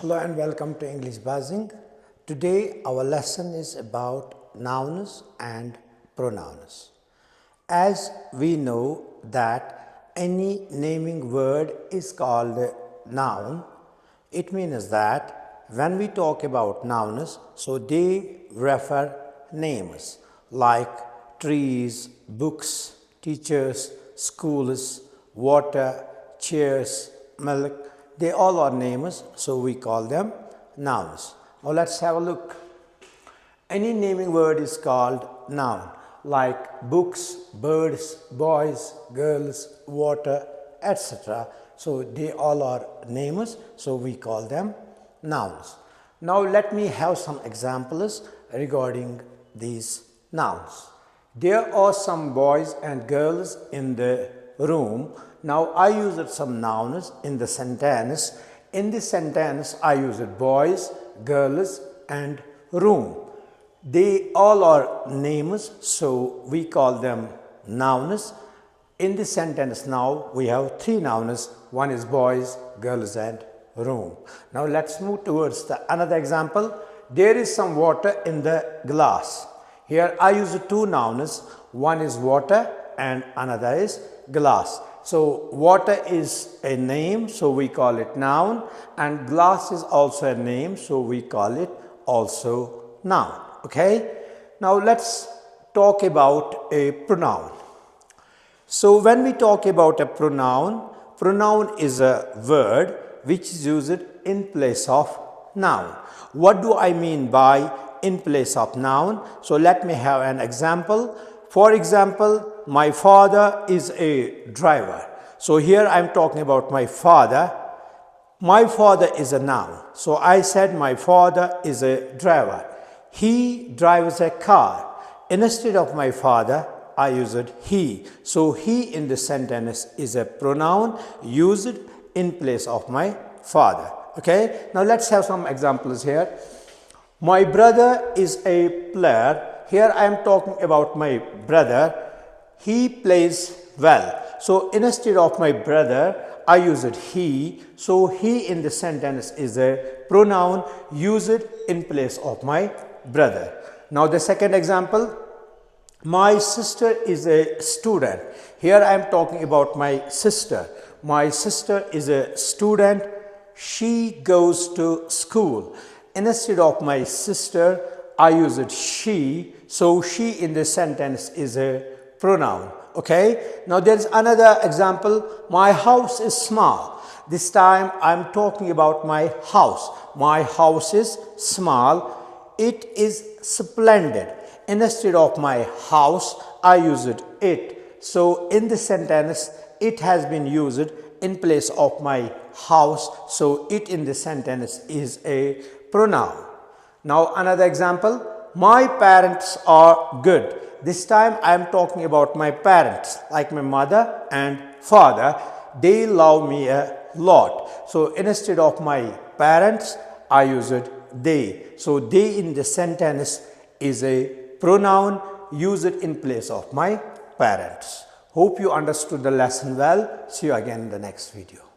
Hello and welcome to English Buzzing. Today our lesson is about nouns and pronouns. As we know that any naming word is called a noun, it means that when we talk about nouns, so they refer names like trees, books, teachers, schools, water, chairs, milk. They all are names, so we call them nouns. Now let's have a look. Any naming word is called noun, like books, birds, boys, girls, water, etc. So they all are names, so we call them nouns. Now let me have some examples regarding these nouns. There are some boys and girls in the room. Now I used some nouns in the sentence. In this sentence I used boys, girls and room. They all are names, so we call them nouns. In this sentence now we have three nouns. One is boys, girls and room. Now let's move towards another example. There is some water in the glass. Here I use two nouns. One is water and another is glass. So water is a name, so we call it noun, and glass is also a name, so we call it also noun. Okay? Now let's talk about a pronoun. So when we talk about a pronoun, pronoun is a word which is used in place of noun. What do I mean by in place of noun? So let me have an example. For example, my father is a driver. So here I am talking about my father. My father is a noun. So I said my father is a driver. He drives a car. Instead of my father, I used he. So he in the sentence is a pronoun used in place of my father. Okay. Now let's have some examples here. My brother is a player. Here I am talking about my brother. He plays well. So instead of my brother, I used he. So he in the sentence is a pronoun used in place of my brother. Now the second example. My sister is a student. Here I am talking about my sister. My sister is a student. She goes to school. Instead of my sister, I used she. So she in this sentence is a pronoun. Okay. Now there is another example. My house is small. This time I am talking about my house. My house is small. It is splendid. Instead of my house, I used it. So in this sentence, it has been used in place of my house. So it in this sentence is a pronoun. Now another example. My parents are good. This time I am talking about my parents, like my mother and father. They love me a lot. So instead of my parents, I used they. So they in the sentence is a pronoun used in place of my parents. Hope you understood the lesson well. See you again in the next video.